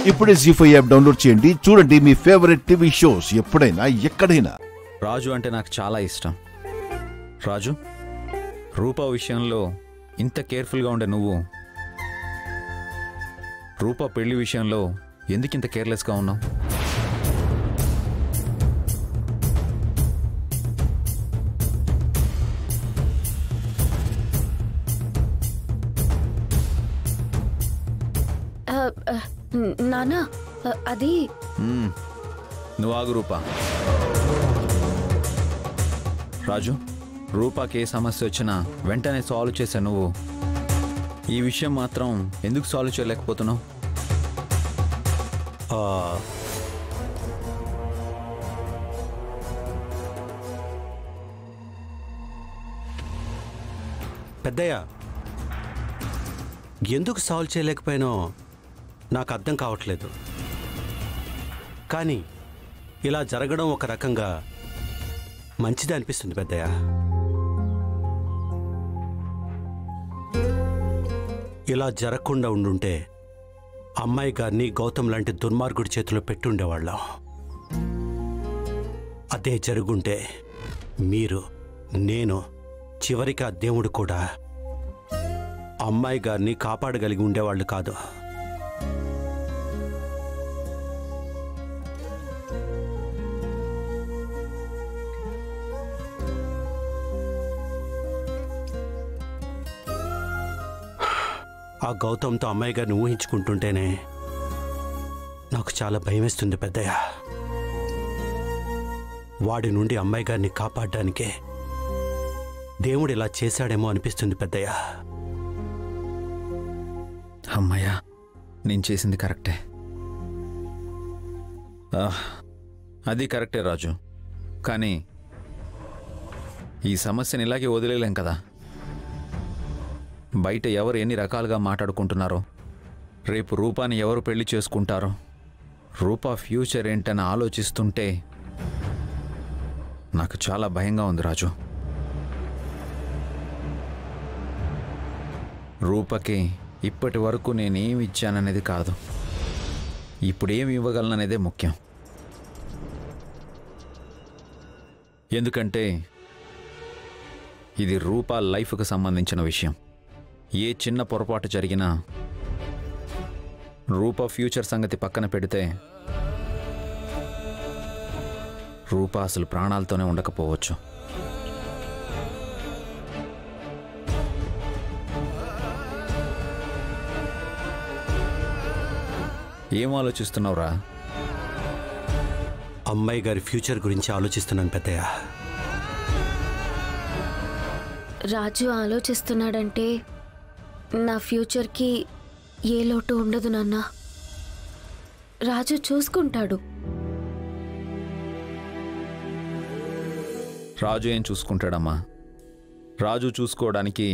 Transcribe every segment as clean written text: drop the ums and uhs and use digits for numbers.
ఇప్పుడే జీ5 app download చేయండి. చూడండి మీ ఫేవరెట్ టీవీ షోస్ ఎప్పుడైనా ఎక్కడైనా. రాజు అంటే నాకు చాలా ఇష్టం. రాజు, రూపా విషయంలో ఇంత కేర్ఫుల్గా ఉండే నువ్వు రూపా పెళ్లి విషయంలో ఎందుకు ఇంత కేర్లెస్గా ఉన్నావు? నానా అది నువ్వు ఆగు రూపా. రాజు, రూపాకి ఏ సమస్య వచ్చినా వెంటనే సాల్వ్ చేసా నువ్వు. ఈ విషయం మాత్రం ఎందుకు సాల్వ్ చేయలేకపోతున్నావు? పెద్దయ్య, ఎందుకు సాల్వ్ చేయలేకపోయానో నాకు అర్థం కావట్లేదు. కానీ ఇలా జరగడం ఒక రకంగా మంచిది అనిపిస్తుంది పెద్దయ్య. ఇలా జరగకుండా ఉండుంటే అమ్మాయి గారిని గౌతమ్ లాంటి దుర్మార్గుడి చేతిలో పెట్టుండేవాళ్ళం. అదే జరుగుంటే మీరు, నేను, చివరికి ఆ దేవుడు కూడా అమ్మాయి గారిని కాపాడగలిగి ఉండేవాళ్ళు కాదు. ఆ గౌతమ్తో అమ్మాయి గారిని ఊహించుకుంటుంటేనే నాకు చాలా భయం వేస్తుంది పెద్దయ్య. వాడి నుండి అమ్మాయి గారిని కాపాడడానికే దేవుడు ఇలా చేశాడేమో అనిపిస్తుంది పెద్దయ్య. అమ్మయ్యా, నేను చేసింది కరెక్టే. అది కరెక్టే రాజు. కానీ ఈ సమస్యను ఇలాగే వదిలేలేం కదా. బయట ఎవరు ఎన్ని రకాలుగా మాట్లాడుకుంటున్నారో, రేపు రూపాని ఎవరు పెళ్లి చేసుకుంటారో, రూపా ఫ్యూచర్ ఏంటని ఆలోచిస్తుంటే నాకు చాలా భయంగా ఉంది రాజు. రూపకి ఇప్పటి వరకు నేనేమి ఇచ్చాననేది కాదు, ఇప్పుడు ఏమి ఇవ్వగలననేదే ముఖ్యం. ఎందుకంటే ఇది రూపా లైఫ్కి సంబంధించిన విషయం. ఏ చిన్న పొరపాటు జరిగినా రూపా ఫ్యూచర్ సంగతి పక్కన పెడితే రూపా అసలు ప్రాణాలతోనే ఉండకపోవచ్చు. ఏం ఆలోచిస్తున్నావురా? అమ్మాయి గారి ఫ్యూచర్ గురించి ఆలోచిస్తున్నాను పెద్దయ్య. రాజు ఆలోచిస్తున్నాడంటే నా ఫ్యూచర్కి ఏ లోటు ఉండదు నాన్న. రాజు చూసుకుంటాడు. రాజు ఏం చూసుకుంటాడమ్మా? రాజు చూసుకోవడానికి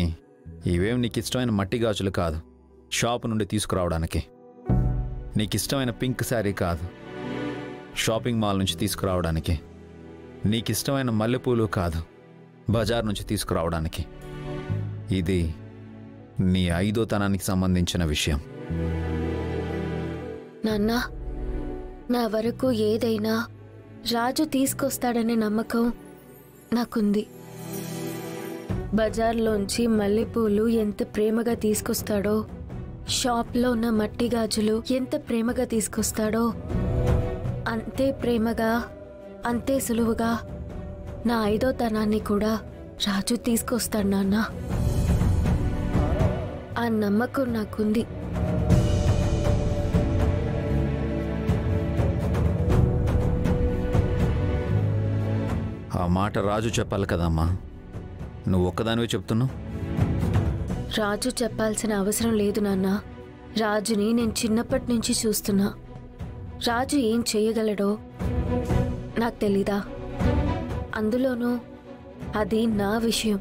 ఇవేం నీకు ఇష్టమైన మట్టి గాజులు కాదు, షాపు నుండి తీసుకురావడానికి. నీకు ఇష్టమైన పింక్ శారీ కాదు, షాపింగ్ మాల్ నుంచి తీసుకురావడానికి. నీకు ఇష్టమైన మల్లెపూలు కాదు, బజార్ నుంచి తీసుకురావడానికి. ఇది నీ 5వ తనానికి సంబంధించిన విషయం. నాన్న, నా వరకు ఏదైనా రాజు తీసుకొస్తాడనే నమ్మకం నాకుంది. బజార్లోంచి మల్లెపూలు ఎంత ప్రేమగా తీసుకొస్తాడో, షాప్లో ఉన్న మట్టి గాజులు ఎంత ప్రేమగా తీసుకొస్తాడో, అంతే ప్రేమగా, అంతే సులువుగా నా 5వ తనాన్ని కూడా రాజు తీసుకొస్తాడు నాన్న. ఆ నమ్మకం నాకుంది. ఆ మాట రాజు చెప్పాలి కదమ్మా, నువ్వు ఒక్కదానివే చెప్తున్నావు. రాజు చెప్పాల్సిన అవసరం లేదు నాన్న. రాజుని నేను చిన్నప్పటి నుంచి చూస్తున్నా. రాజు ఏం చేయగలడో నాకు తెలీదా? అందులోనూ అది నా విషయం.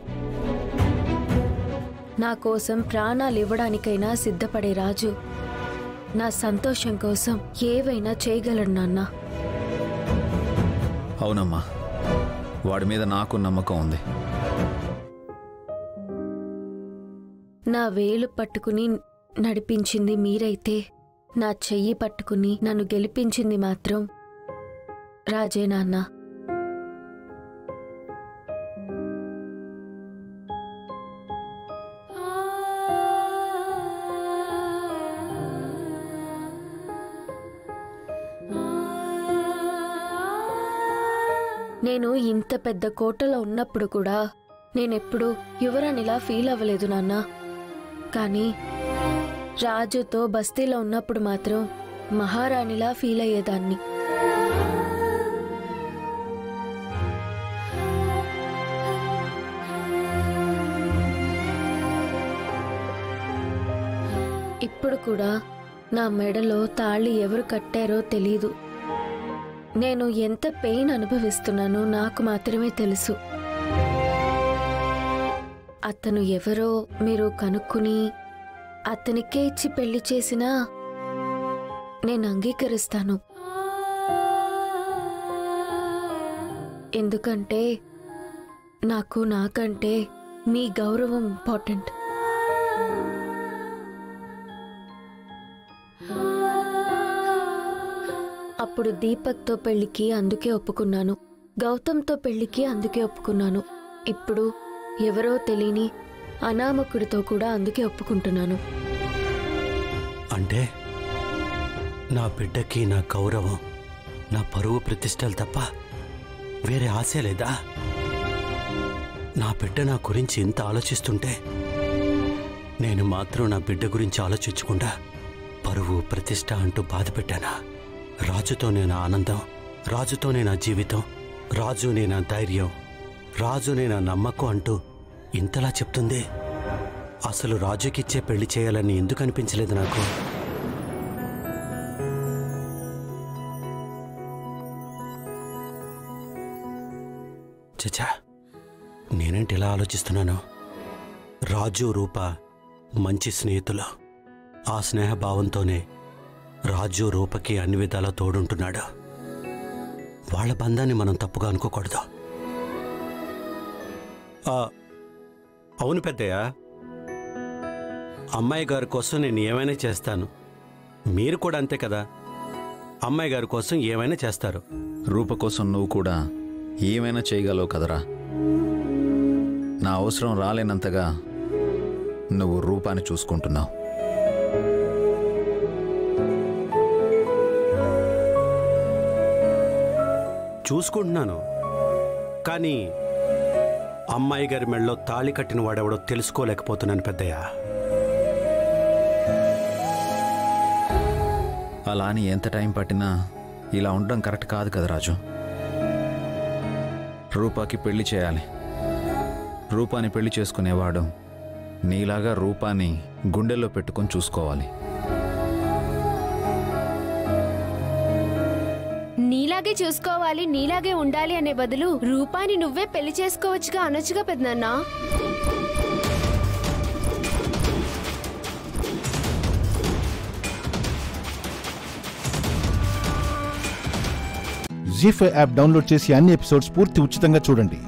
నా కోసం ప్రాణాలు ఇవ్వడానికైనా సిద్ధపడే రాజు నా సంతోషం కోసం ఏవైనా చేయగలడు నాన్న. అవునమ్మా, వాడి మీద నాకు నమ్మకం ఉంది. నా వేలు పట్టుకుని నడిపించింది మీరైతే నా చెయ్యి పట్టుకుని నన్ను గెలిపించింది మాత్రం రాజే నాన్న. నేను ఇంత పెద్ద కోటలో ఉన్నప్పుడు కూడా నేనెప్పుడు యువరాణిలా ఫీల్ అవ్వలేదు నాన్న. కానీ రాజుతో బస్తీలో ఉన్నప్పుడు మాత్రం మహారాణిలా ఫీల్ అయ్యేదాన్ని. ఇప్పుడు కూడా నా మెడలో తాళి ఎవరు కట్టారో తెలీదు. నేను ఎంత పెయిన్ అనుభవిస్తున్నానో నాకు మాత్రమే తెలుసు. అతను ఎవరో మీరు కనుక్కుని అతనికే ఇచ్చి పెళ్లి చేసినా నేను అంగీకరిస్తాను. ఎందుకంటే నాకు నాకంటే మీ గౌరవం ఇంపార్టెంట్. అప్పుడు దీపక్తో పెళ్లికి అందుకే ఒప్పుకున్నాను, గౌతమ్తో పెళ్లికి అందుకే ఒప్పుకున్నాను. ఇప్పుడు ఎవరో తెలియని అనామకుడితో కూడా అందుకే ఒప్పుకుంటున్నాను. అంటే నా బిడ్డకి నా గౌరవం, నా పరువు ప్రతిష్టలు తప్ప వేరే ఆశ లేదా? నా బిడ్డ నా గురించి ఇంత ఆలోచిస్తుంటే నేను మాత్రం నా బిడ్డ గురించి ఆలోచించకుండా పరువు ప్రతిష్ట అంటూ బాధ పెట్టానా? రాజుతోనే నా ఆనందం, రాజుతోనే నా జీవితం, రాజునే నా ధైర్యం, రాజునే నా నమ్మకం అంటూ ఇంతలా చెప్తుంది. అసలు రాజుకిచ్చే పెళ్లి చేయాలని ఎందుకు అనిపించలేదు నాకు? చచ్చా, నేనేంటి ఇలా ఆలోచిస్తున్నాను? రాజు రూప మంచి స్నేహితులు. ఆ స్నేహభావంతోనే రాజు రూపకి అన్ని విధాలా తోడుంటున్నాడు. వాళ్ళ బంధాన్ని మనం తప్పుగా అనుకోకూడదు. అవును పెద్దయ్య, అమ్మాయి గారి కోసం నేను ఏమైనా చేస్తాను. మీరు కూడా అంతే కదా, అమ్మాయి గారి కోసం ఏమైనా చేస్తారు. రూప కోసం నువ్వు కూడా ఏమైనా చేయగలవు కదరా. నా అవసరం రాలేనంతగా నువ్వు రూపాన్ని చూసుకుంటున్నావు. చూసుకుంటున్నాను, కానీ అమ్మాయి గారి మెళ్ళలో తాళి కట్టిన వాడెవడో తెలుసుకోలేకపోతున్నాను పెద్దయ్య. అలా అని ఎంత టైం పట్టినా ఇలా ఉండడం కరెక్ట్ కాదు కదా రాజు. రూపాకి పెళ్లి చేయాలి. రూపాని పెళ్లి చేసుకునేవాడు నీలాగా రూపాన్ని గుండెల్లో పెట్టుకొని చూసుకోవాలి. నీలాగే చూసుకోవాలి, నీలాగే ఉండాలి అనే బదులు రూపాన్ని నువ్వే పెళ్లి చేసుకోవచ్చుగా అనొచ్చుగా పెద్దనాన్న. జీ5 యాప్ డౌన్లోడ్ చేసి అన్ని ఎపిసోడ్స్ పూర్తి ఉచితంగా చూడండి.